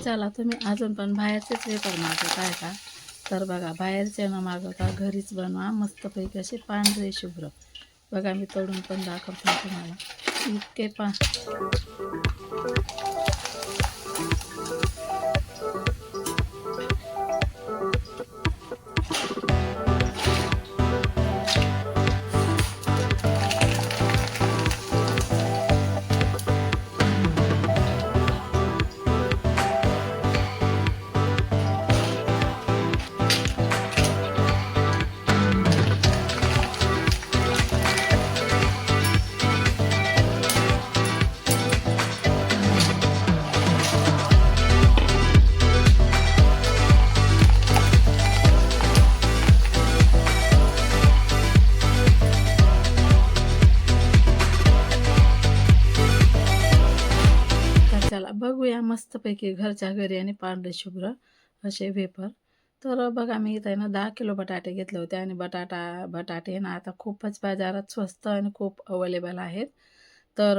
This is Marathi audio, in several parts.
चला तुम्ही अजून पण बाहेरचेच वेपर मागवत आहे का? तर बघा बाहेरचे न मागवता घरीच बनवा मस्तपैकी असे पांढरे शुभ्र. बघा मी तळून पण दाखवते तुम्हाला. इतके चला बघूया मस्तपैकी घरच्या घरी आणि पांढरे शुभ्र असे वेपर. तर बघा मी इथं आहे ना 10 किलो बटाटे घेतले होते आणि बटाटे ना आता खूपच बाजारात स्वस्त आणि खूप अवेलेबल आहेत. तर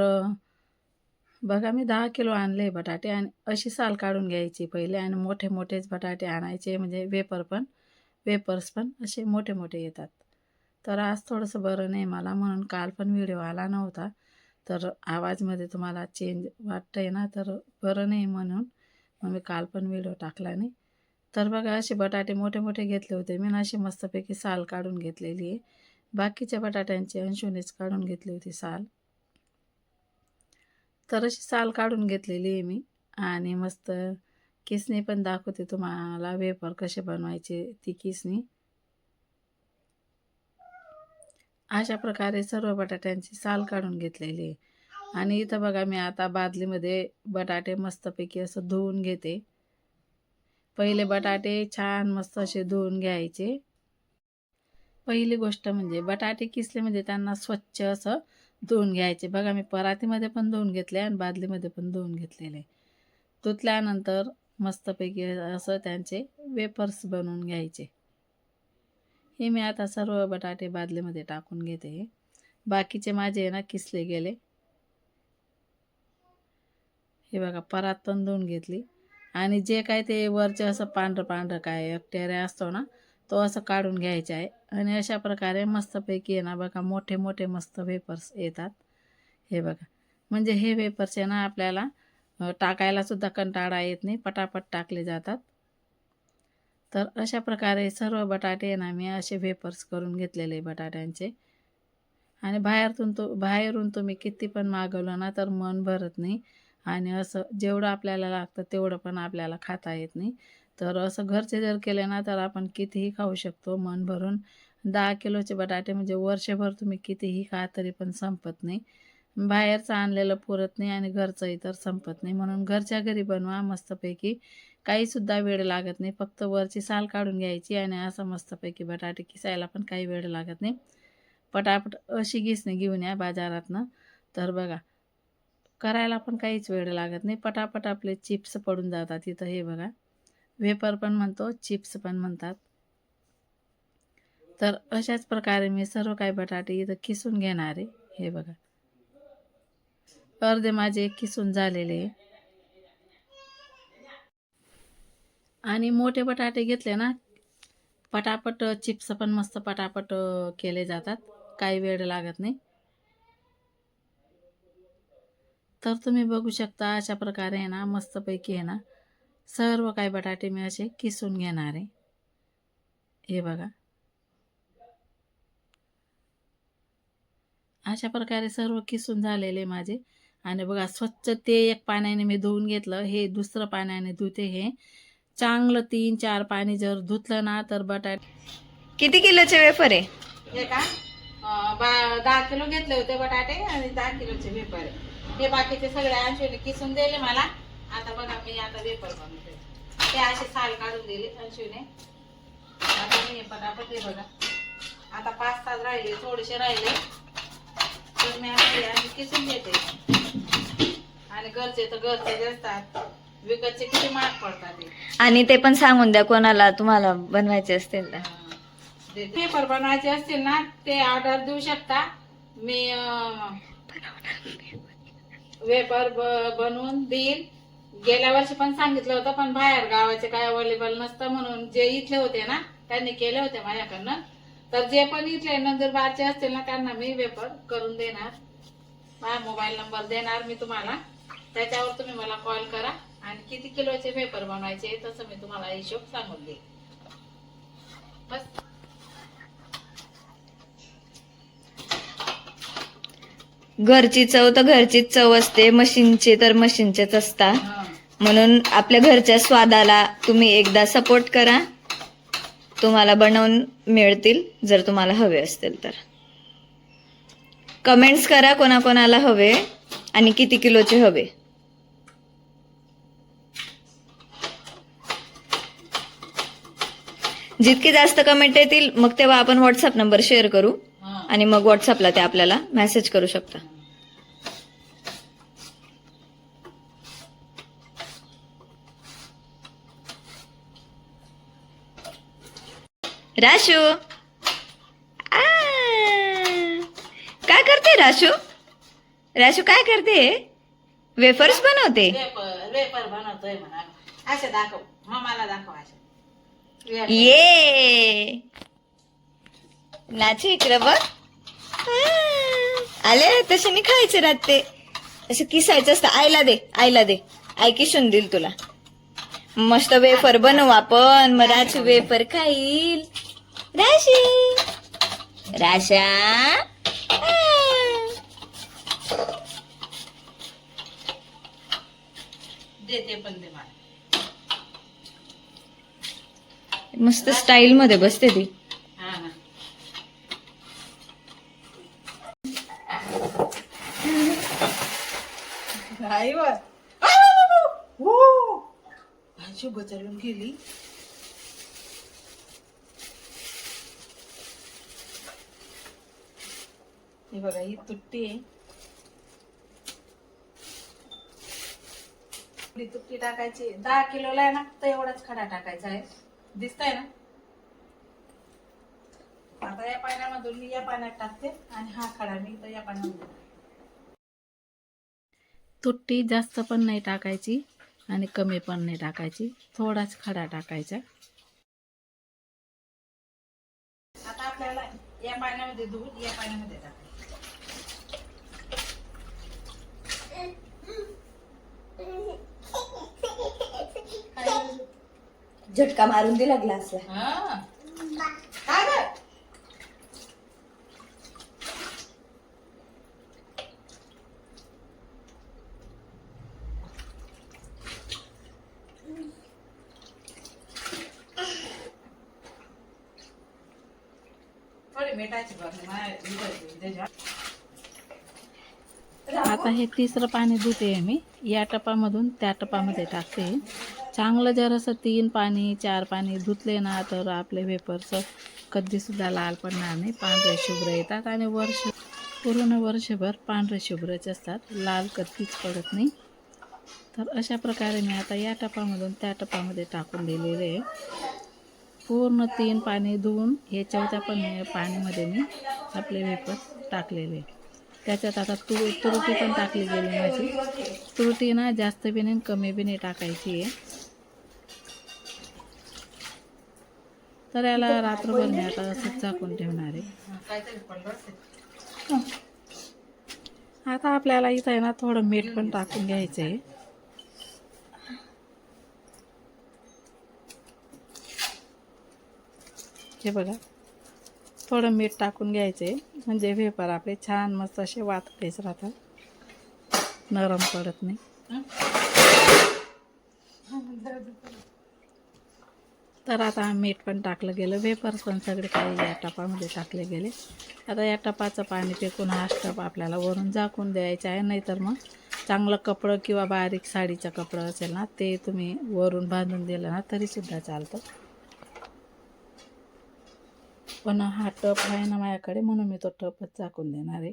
बघा मी 10 किलो आणले बटाटे आणि अशी साल काढून घ्यायची पहिले आणि मोठे मोठेच बटाटे आणायचे म्हणजे वेपर्स पण असे मोठे मोठे येतात. तर आज थोडंसं बरं नाही मला म्हणून काल पण व्हिडिओ आला नव्हता. तर आवाजमध्ये तुम्हाला चेंज वाटतंय ना, तर बरं नाही म्हणून मग मी काल पण व्हिडिओ टाकला नाही. तर बघा असे बटाटे मोठे मोठे घेतले होते मी आणि अशी मस्तपैकी साल काढून घेतलेली आहे. बाकीच्या बटाट्यांची अंशुनेच काढून घेतली होती साल. तर अशी साल काढून घेतलेली आहे मी आणि मस्त किसणी पण दाखवते तुम्हाला वेपर कसे बनवायचे ती किसणी. अशा प्रकारे सर्व बटाट्यांची साल काढून घेतलेली आहे. आणि इथं बघा मी आता बादलीमध्ये बटाटे मस्तपैकी असं धुवून घेते. पहिले बटाटे छान मस्त असे धुवून घ्यायचे. पहिली गोष्ट म्हणजे बटाटे किसले म्हणजे त्यांना स्वच्छ असं धुवून घ्यायचे. बघा मी परातीमध्ये पण धुवून घेतले आणि बादलीमध्ये पण धुवून घेतलेले. धुतल्यानंतर मस्तपैकी असं त्यांचे वेपर्स बनवून घ्यायचे. हे मी आता सर्व बटाटे बादलीमध्ये टाकून घेते. बाकीचे माझे ना किसले गेले. हे बघा परात पण धुवून घेतली आणि जे काय ते वरचे असं पांढरं काय बॅक्टेरिया असतो ना, तो असं काढून घ्यायचा आहे. आणि अशा प्रकारे मस्तपैकी आहे ना बघा मोठे मोठे मस्त वेपर्स येतात. हे बघा म्हणजे हे वेपर्स आहे ना आपल्याला टाकायला सुद्धा कंटाळा येत नाही, पटापट टाकले जातात. तर अशा प्रकारे सर्व बटाटे ना मी असे वेपर्स करून घेतलेले बटाट्यांचे. आणि बाहेरून तुम्ही किती पण मागवलं ना तर मन भरत नाही आणि असं जेवढं आपल्याला लागतं तेवढं पण आपल्याला खाता येत नाही. तर असं घरचे जर केले ना तर आपण कितीही खाऊ शकतो मन भरून. 10 किलोचे बटाटे म्हणजे वर्षभर तुम्ही कितीही खा तरी पण संपत नाही. बाहेरचं आणलेलं पुरत नाही आणि घरचंही तर संपत नाही. म्हणून घरच्या घरी बनवा मस्तपैकी. काहीसुद्धा वेळ लागत नाही. फक्त वरची साल काढून घ्यायची आणि असं मस्तपैकी बटाटे किसायला पण काही वेळ लागत नाही. पटापट अशी घिसणी घेऊन या बाजारातनं. तर बघा करायला पण काहीच वेळ लागत नाही. पटापट आपले चिप्स पडून जातात इथं. हे बघा वेपर पण म्हणतो, चिप्स पण म्हणतात. तर अशाच प्रकारे मी सर्व काही बटाटे इथं किसून घेणार आहे. हे बघा अर्धे माझे किसून झालेले आणि मोठे बटाटे घेतले ना पटापट चिप्स पण मस्त पटापट केले जातात, काही वेळ लागत नाही. तर तुम्ही बघू शकता अशा प्रकारे आहे ना मस्तपैकी आहे ना सर्व काही बटाटे मी असे किसून घेणार आहे. हे बघा अशा प्रकारे सर्व किसून झालेले माझे. आणि बघा स्वच्छ ते एक पाण्याने मी धुवून घेतलं. हे दुसरं पाण्याने धुते. हे चांगलं 3-4 पाणी जर धुतलं ना तर बटाटे. किती किलोचे वेफर आहे? हे का 10 किलो घेतले होते बटाटे आणि 10 किलोचे वेपर आहे. हे बाकीचे सगळे अंशूने किसून दिले मला. आता बघा मी आता वेपर बनवते. ते असे साल काढून दिले अंशूने. आता मी पटापट हे बघा आता 5 तास राहिले, थोडेसे राहिले तर मी आता किसून घेते. आणि घरचे तर घरचे असतात, विकतचे किती महाग पडतात. आणि ते पण सांगून द्या कोणाला तुम्हाला बनवायचे असतील तर. पेपर बनवायचे असतील ना ते ऑर्डर देऊ शकता. मी वेपर बनवून देईल. गेल्या वर्षी पण सांगितलं होतं, पण बाहेर गावाचे काय अवेलेबल नसतं, म्हणून जे इथले होते ना त्यांनी केले होते माझ्याकडनं. तर जे पण इथले नंदुरबारचे असतील ना त्यांना मी वेपर करून देणार. माझा मोबाईल नंबर देणार मी तुम्हाला, त्याच्यावर तुम्ही मला कॉल करा आणि किती किलोचे वेपर बनवायचे तसं मी तुम्हाला हिशोब सांगून देईन. बस. घरची चव तर घरचीच चव असते, मशीनचे तर मशीनचेच असतात. हा. म्हणून आपल्या घरच्या स्वादाला तुम्ही एकदा सपोर्ट करा. तुम्हाला बनवून मिळतील जर तुम्हाला हवे असतील तर. कमेंट्स करा कोणाकोणाला हवे आणि किती किलोचे हवे. जितके जास्त कमेंट येतील मग तेव्हा आपण व्हॉट्सअप नंबर शेअर करू हा. आणि मग व्हॉट्सअपला ते आपल्याला मेसेज करू शकता. राशू आ, काय करते राशू? राशू काय करते? वेफर्स बनवते. वेपर बनवतोय म्हणा. असे दाखव, मामाला दाखव असे. ये नाचू इकडं बघ. आले तसे नाही खायचे राहते, असं किसायचं असतं. आईला दे, आईला दे, आई किसून देईल तुला. मस्त वेफर बनवू आपण, मग राशू वेफर खाईल. राशी राशा देते पण दे मला. मस्त स्टाईल मध्ये बसते ती. हा ना. आई वर भाजी बचलून गेली. हे बघा ही तुट्टी आहे. ही तुट्टी टाकायची. 10 किलोला आहे ना तर एवढाच खडा टाकायचा आहे. दिसतंय ना. आता या पाण्यामधून मी या पाण्यात टाकते आणि हा खडा मी तर या पाण्यामध्ये. तुट्टी जास्त पण नाही टाकायची आणि कमी पण नाही टाकायची, थोडाच खडा टाकायचा. आता आपल्याला या पाण्यामध्ये धुवून या पाण्यामध्ये टाकायचं. झटका मारून दिला ग्लासला. हा. काय गं? थोडी मिठाची भरणी. आता हे तिसरं पाणी धुते मी. या टपामधून त्या टपामध्ये टाकते. चांगलं जर असं 3 पाणी 4 पाणी धुतले ना तर आपले वेपर्स कधीसुद्धा लाल पडणार नाही, पांढरे शुभ्र येतात आणि पूर्ण वर्षभर पांढरे शुभ्रच असतात, लाल कधीच पडत नाही. तर अशा प्रकारे मी आता या टपामधून त्या टपामध्ये टाकून दिलेले आहे. पूर्ण 3 पाणी धुवून हे चौथ्या पाण्यामध्ये मी आपले वेपर्स टाकलेले आहे. त्याच्यात आता तुरटी पण टाकली गेली माझी. तुरटी ना जास्त बी नाही कमी बी नाही टाकायची आहे. तर याला रात्रभर मी आता असंच झाकून ठेवणार आहे. आता आपल्याला इथं आहे ना थोडं मीठ पण टाकून घ्यायचं आहे. हे बघा, थोडं मीठ टाकून घ्यायचे म्हणजे वेपर आपले छान मस्त असे वाततेच राहतात, नरम पडत नाही. तर आता मीठ पण टाकलं गेलं, वेपर्स पण सगळे काही या टपामध्ये टाकले गेले. आता या टपाचं पाणी फेकून हा टप आपल्याला वरून झाकून द्यायचं आहे. नाहीतर मग चांगलं कपडं किंवा बारीक साडीचं कपडं असेल ना ते तुम्ही वरून बांधून दिलं ना तरीसुद्धा चालतं. पण हा टप आहे ना माझ्याकडे म्हणून मी तो टपच झाकून देणार आहे.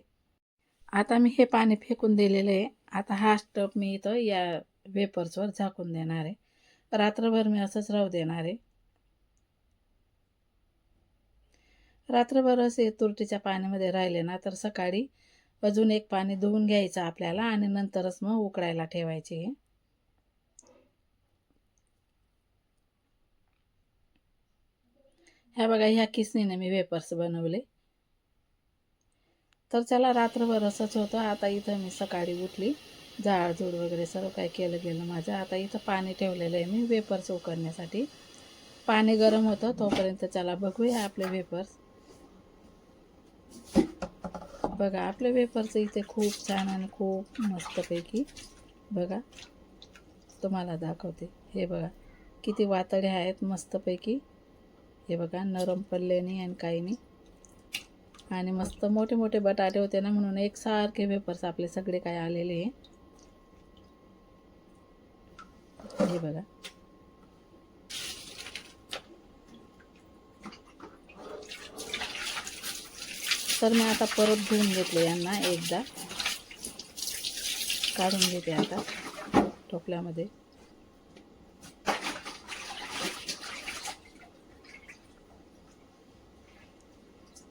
आता मी हे पाणी फेकून दिलेलं आहे. आता हा टप मी इथं या वेपर्सवर झाकून देणार आहे. रात्रभर मी असंच राहू देणार आहे. रात्रभर असे तुरटीच्या पाण्यामध्ये राहिले ना तर सकाळी अजून एक पाणी धुवून घ्यायचं आपल्याला आणि नंतरच मग उकडायला ठेवायचे. ह्या बघा, ह्या किसनीने मी वेपर्स बनवले. तर चला, रात्रभर असंच होतं. आता इथं मी सकाळी उठली, झाडझूड वगैरे सर्व काय केलं गेलं माझं. आता इथं पाणी ठेवलेलं आहे मी वेपर्स उकडण्यासाठी. पाणी गरम होतं तोपर्यंत चला बघूया आपले वेपर्स. बघा, आपले वेपर्स इथे खूप छान आणि खूप मस्तपैकी बघा तुम्हाला दाखवते. हे बघा किती वातडे आहेत मस्तपैकी. हे बघा, नरम पडले नाही आणि काही नाही. आणि मस्त मोठे मोठे बटाटे होते ना, म्हणून एकसारखे वेपर्स आपले सगळे काय आलेले आहे. हे बघा, तर मी आता परत धुवून घेतले यांना एकदा. काढून घेते आता टोपल्यामध्ये.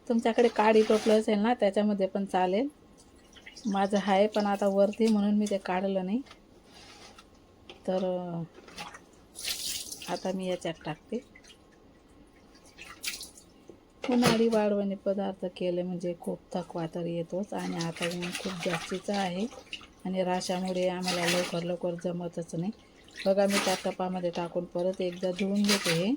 तुमच्याकडे काडी टोपलं असेल ना, त्याच्यामध्ये पण चालेल. माझं आहे पण आता वरती म्हणून मी ते काढलं नाही. तर आता मी याच्यात टाकते. उन्हाळी वाळवणी पदार्थ केले म्हणजे खूप थकवा तर येतोच. आणि आता ऊन खूप जास्तीचं आहे आणि राशामुळे आम्हाला लवकर लवकर जमतच नाही. बघा, मी त्या टपामध्ये टाकून परत एकदा धुवून घेते हे.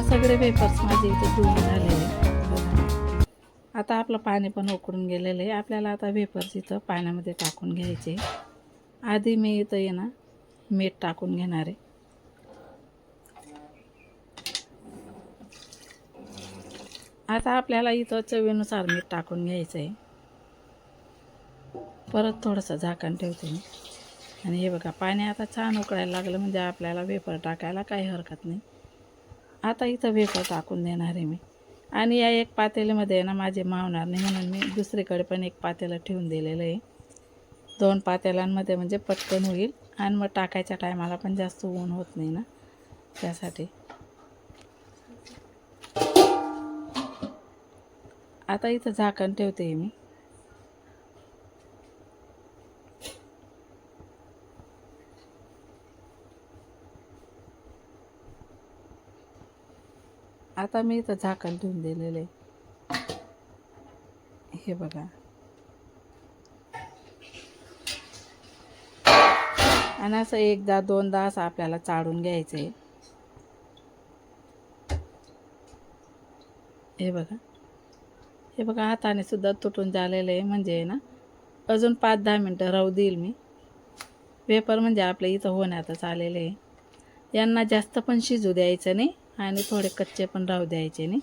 सगळे वेपर्स माझे इथे धुवून झालेले. बघा, आता आपलं पाणी पण उकळून गेलेलं आहे. आपल्याला आता वेपर्स इथं पाण्यामध्ये टाकून घ्यायचे. आधी मी इथं आहे ना मीठ टाकून घेणार आहे. आता आपल्याला इथं चवीनुसार मीठ टाकून घ्यायचं आहे. परत थोडंसं झाकण ठेवते मी. आणि हे बघा, पाणी आता छान उकळायला लागलं म्हणजे आपल्याला वेपर टाकायला काही हरकत नाही. आता इथं वेपर टाकून देणार आहे मी. आणि या एक पातेल्यामध्ये ना माझे मावणार नाही म्हणून मी दुसरीकडे पण एक पातेलं ठेवून दिलेलं आहे. 2 पातेल्यांमध्ये म्हणजे पटकन होईल आणि मग टाकायच्या टायमाला पण जास्त ऊन होत नाही ना, त्यासाठी. आता इथं झाकण ठेवते मी. आता मी इथं झाकण ठेवून दिलेलं आहे. हे बघा. आणि असं एकदा दोनदा असं आपल्याला चाळून घ्यायचं आहे. हे बघा, हे बघा, हाताने सुद्धा तुटून झालेलं आहे. म्हणजे ना अजून 5-10 मिनटं राहू देईल मी. वेपर म्हणजे आपल्या इथं होण्यातच आलेले आहे. यांना जास्त पण शिजू द्यायचं नाही आणि थोडे कच्चे पण राहू द्यायचे नाही.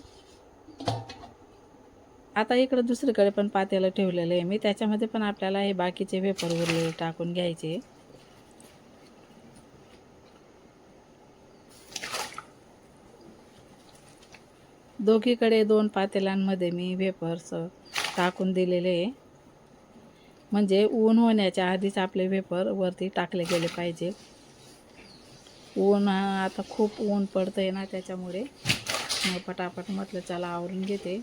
आता इकडं दुसरीकडे पण पातेलं ठेवलेलं आहे मी. त्याच्यामध्ये पण आपल्याला हे बाकीचे वेपर उरलेले टाकून घ्यायचे. दोघीकडे 2 पातेल्यांमध्ये मी वेपर्स टाकून दिलेले आहे. म्हणजे ऊन होण्याच्या आधीच आपले वेपर वरती टाकले गेले पाहिजे. ऊन आता खूप ऊन पडतंय ना, त्याच्यामुळे मग पटापट म्हटलं चला आवरून घेते.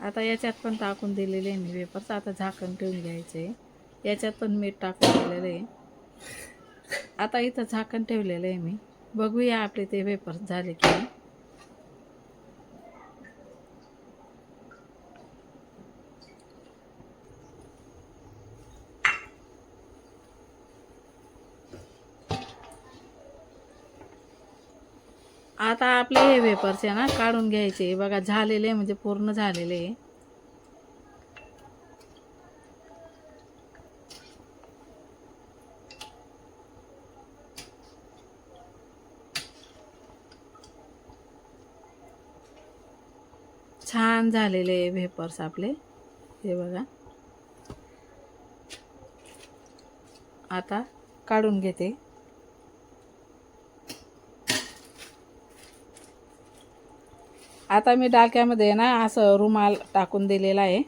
आता याच्यात पण टाकून दिलेले आहे मी वेपर्स. आता झाकण ठेवून घ्यायचे. याच्यात पण मीठ टाकून दिलेलं आहे. आता इथं झाकण ठेवलेलं आहे मी. बघूया आपले ते वेपर्स झाले की. आता आपले हे वेपर्स आहे ना काढून घ्यायचे. बघा झालेले म्हणजे पूर्ण झालेले. छान झालेले वेपर्स आपले. हे बघा. आता काढून घेते. आता मी डालक्यामध्ये ना असं रुमाल टाकून दिलेला आहे.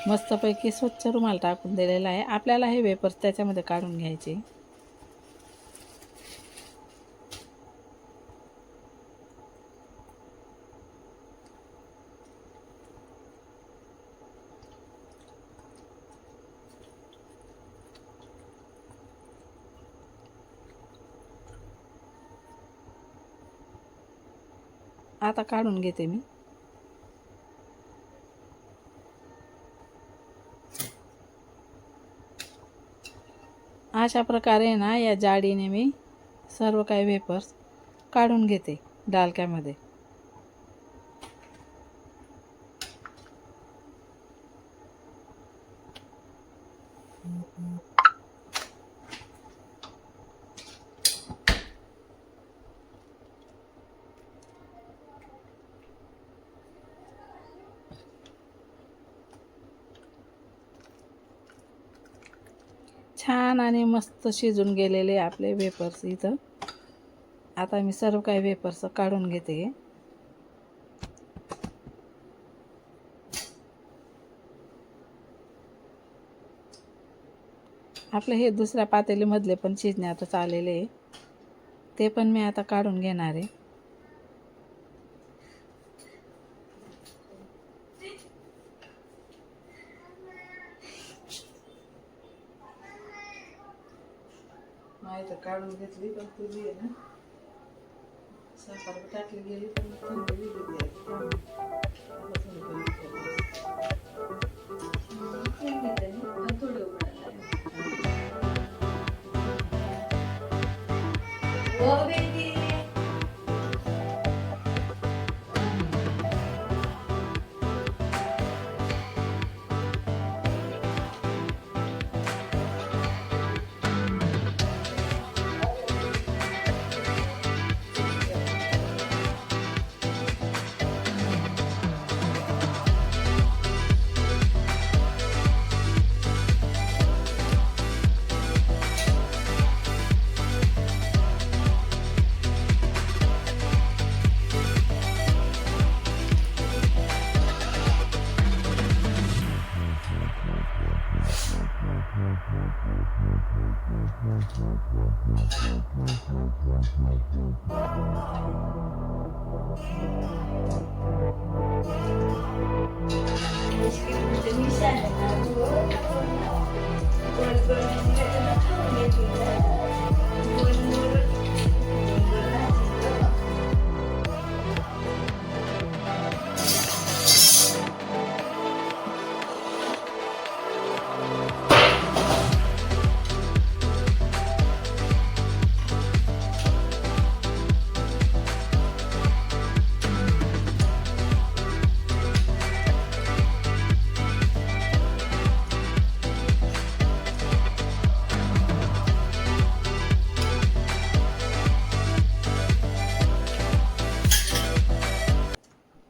मस्तपैकी स्वच्छ रुमाल टाकून दिलेला आहे. आपल्याला हे वेपर्स त्याच्यामध्ये काढून घ्यायचे. आता काढून घेते मी. अशा प्रकारे ना या जाडीने मी सर्व काही वेपर्स काढून घेते डालक्यामध्ये. छान आणि मस्त शिजून गेलेले आपले वेपर्स इथं. आता मी सर्व काही वेपर्स काढून घेते. आपले हे दुसऱ्या पातेलीमधले पण शिजण्यातच आलेले, ते पण मी आता काढून घेणार आहे. माहिती काढून घेतली पण तुझी आहे ना साखर टाकली गेली पण थंडी गेली.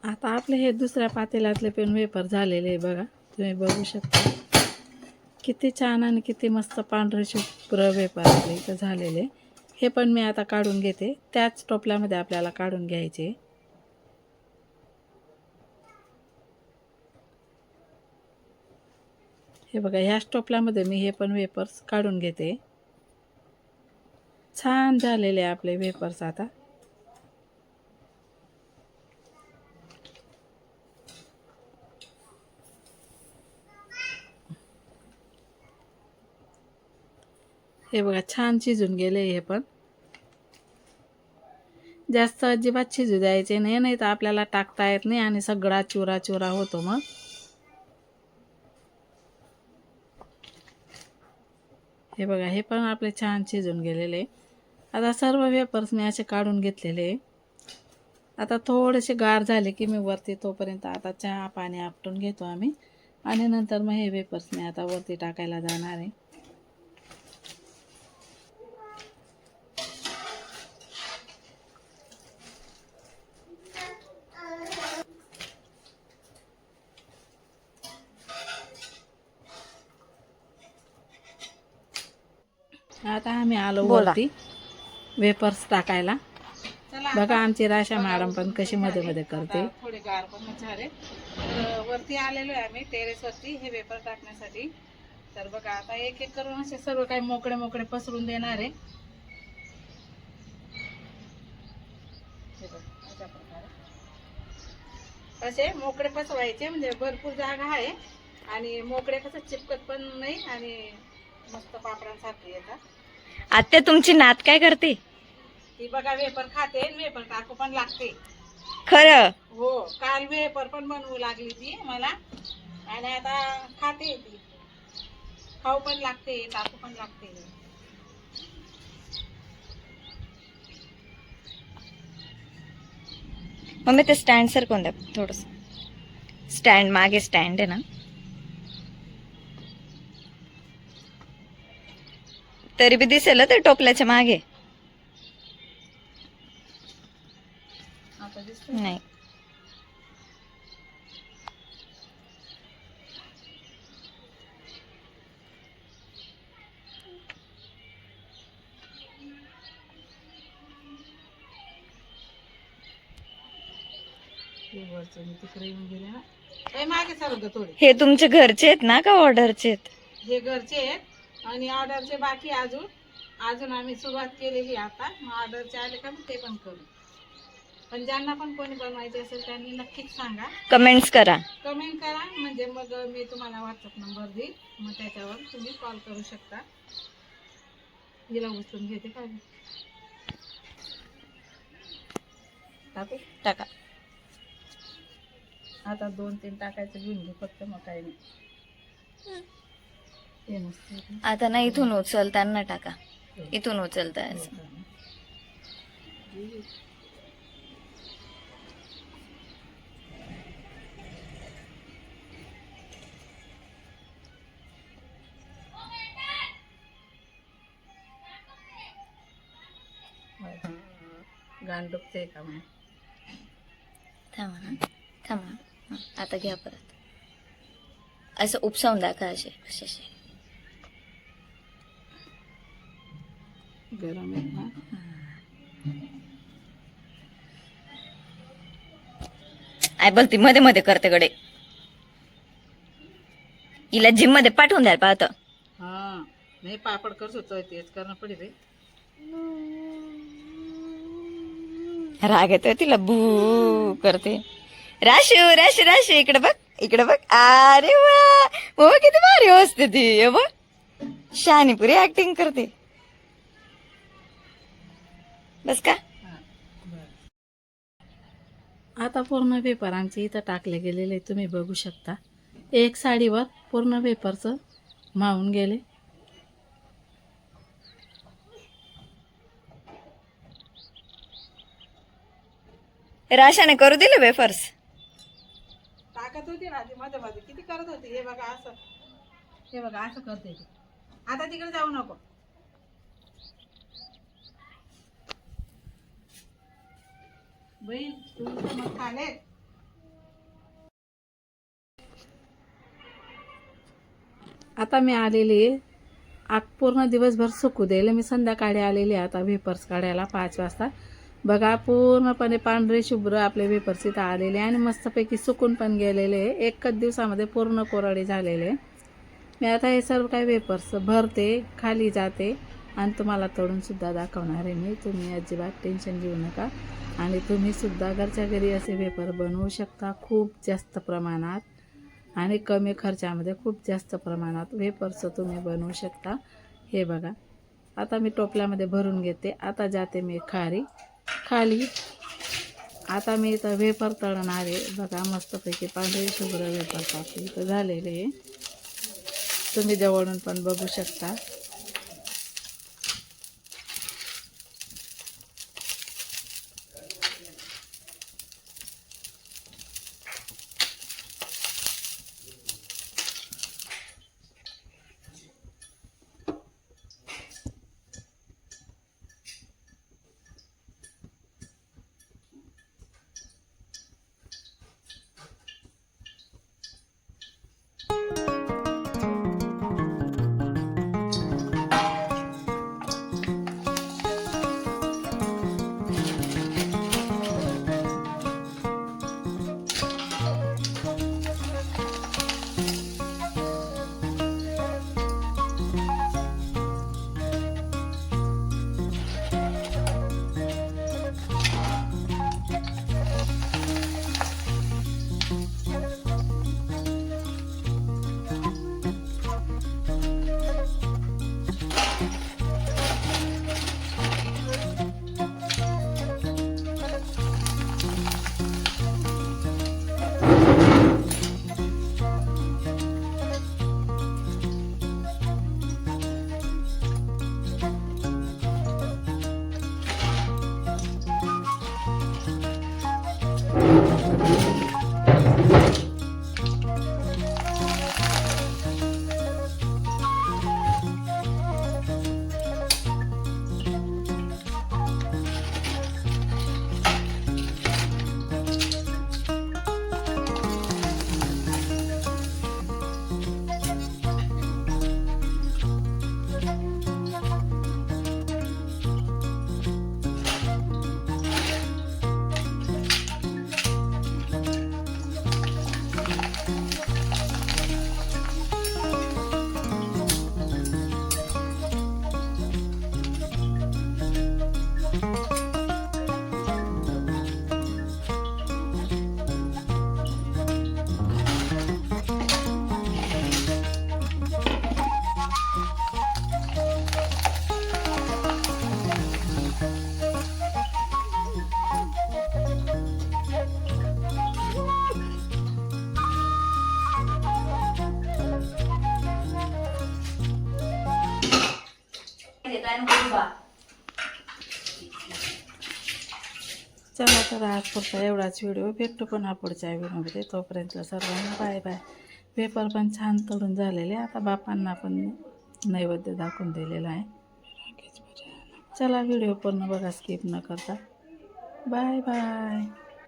आता आपले हे दुसऱ्या पातेल्यातले पण वेपर झालेले आहे बघा, तुम्ही बघू शकता किती छान आणि किती मस्त पांढरे शुभ्र वेपर आपले इथं झालेले. हे पण मी आता काढून घेते. त्याच टोपल्यामध्ये आपल्याला काढून घ्यायचे. हे बघा, ह्याच टोपल्यामध्ये मी हे पण वेपर्स काढून घेते. छान झालेले आपले वेपर्स आता. हे बघा, छान शिजून गेले. हे पण जास्त अजिबात शिजू द्यायचे नाही, नाही तर आपल्याला टाकता येत नाही आणि सगळा चुरा चुरा होतो मग. हे बघा, हे पण आपले छान शिजून गेलेले. आता सर्व वेपर्स मी असे काढून घेतलेले. आता थोडेसे गार झाले की मी वरती तोपर्यंत आता चहा पाणी आपटून घेतो आम्ही आणि नंतर मग हे वेपर्स मी आता वरती टाकायला जाणार आहे. आता आम्ही आलो वरती वेपर्स टाकायला. बघा, आमची राशा मॅडम पण कशी मध्ये मध्ये करते. थोडे गार पण झाले. वरती आलेलो आहे आम्ही टेरेसवरती हे वेपर टाकण्यासाठी. तर बघा, आता एक एक करून असे सर्व काही मोकळे मोकळे पसरून देणार आहे. अशा प्रकारे असे मोकळे पसवायचे, म्हणजे भरपूर जागा आहे आणि मोकळे कसं चिपकत पण नाही आणि मस्त पापडांसारखे येतात. आत्या तुमची नात काय करते? ती बघा वेपर खाते, वेपर टाकू पण लागते. खरं? हो, काल वेपर पण बनवू लागली ती मला आणि आता खाते ती. खाऊ पण लागते, टाकू पण लागते. मम्मी ते स्टँड सर कोण द्या थोडस. स्टँड मागे स्टँड आहे ना, तरी बी दिसेल ते टोपल्याच्या मागे. आता दिसतंय? नाही. तिकडे येऊन गेले ना. मागे सरक थोडे. हे तुमचे घरचे आहेत ना का ऑर्डरचे आहेत? हे घरचे आहेत आणि ऑर्डरचे बाकी अजून आम्ही सुरुवात केलेली आता. मग ऑर्डरचे आले का मग ते पण करू. पण ज्यांना पण कोणी बनवायचे असेल त्यांनी नक्कीच सांगा, कमेंट्स करा. कमेंट करा, म्हणजे मग मी तुम्हाला व्हॉट्सअप नंबर देईल, मग त्याच्यावर तुम्ही कॉल करू शकता. हिला उचलून घेते का टाकू? टाका. आता 2-3 टाकायचं घेऊन घेऊ फक्त, मग काही नाही. ते नसते आता ना इथून उचलताना टाका, इथून उचलताय असं. गाण दुखते का मग? थांबा ना, थांबा. हं, आता घ्या परत. असं उपसावून दाखवा, असे असे असे. गरम आहे ना. आय बघ, ती मध्ये मध्ये करते कडे. हिला जिम मध्ये पाठवून द्याल पाहतं. हा, नाही पापड करतो तेच करणं पडेल रे. राग येतोय तिला, भू करते. राशू राशू राशू इकडे बघ, इकडे बघ. अरे वा, हो किती भारी असते ती. हे बघ, शहाणीपुरी ऍक्टिंग करते. बस का? आता पूर्ण पेपर आमचे इथं टाकले गेलेले तुम्ही बघू शकता. एक साडीवर पूर्ण पेपरचं मावून गेले. राशाने करू दिले वेफर्स. टाकत होती ना ती मध्ये मध्ये, किती करत होती. हे बघा असं, हे बघा असं करते ती. आता तिकडे जाऊ नको. बहीण तू मग खाले. आता मी आलेली आहे. पूर्ण दिवसभर सुकू द्यायला मी संध्याकाळी आलेली आहे आता वेपर्स काढायला 5 वाजता. बघा पूर्णपणे पांढरे शुभ्र आपले वेपर्स इथं आलेले आणि मस्तपैकी सुकून पण गेलेले आहे. एकच दिवसामध्ये पूर्ण कोरडे झालेले. मी आता हे सर्व काही वेपर्स भरते, खाली जाते आणि तुम्हाला तळूनसुद्धा दाखवणार आहे मी. तुम्ही अजिबात टेन्शन घेऊ नका आणि तुम्हीसुद्धा घरच्या घरी असे वेपर बनवू शकता खूप जास्त प्रमाणात आणि कमी खर्चामध्ये खूप जास्त प्रमाणात वेपर्स तुम्ही बनवू शकता. हे बघा आता मी टोपल्यामध्ये भरून घेते. आता जाते मी खाली. आता मी इथं वेपर तळणार आहे. बघा मस्तपैकी पांढरे शुभ्र वेपर्स आपले इथं झालेले आहे. तुम्ही जवळून पण बघू शकता. चला तर आज पुढचा एवढाच व्हिडिओ. भेटतो पुन्हा पुढच्या व्हिडिओमध्ये. तोपर्यंत सर्वांना बाय बाय. पेपर पण छान तळून झालेले. आता बापांना पण नैवेद्य दाखवून दिलेला आहे. चला व्हिडिओ पूर्ण बघा, स्किप न करता. Bye bye.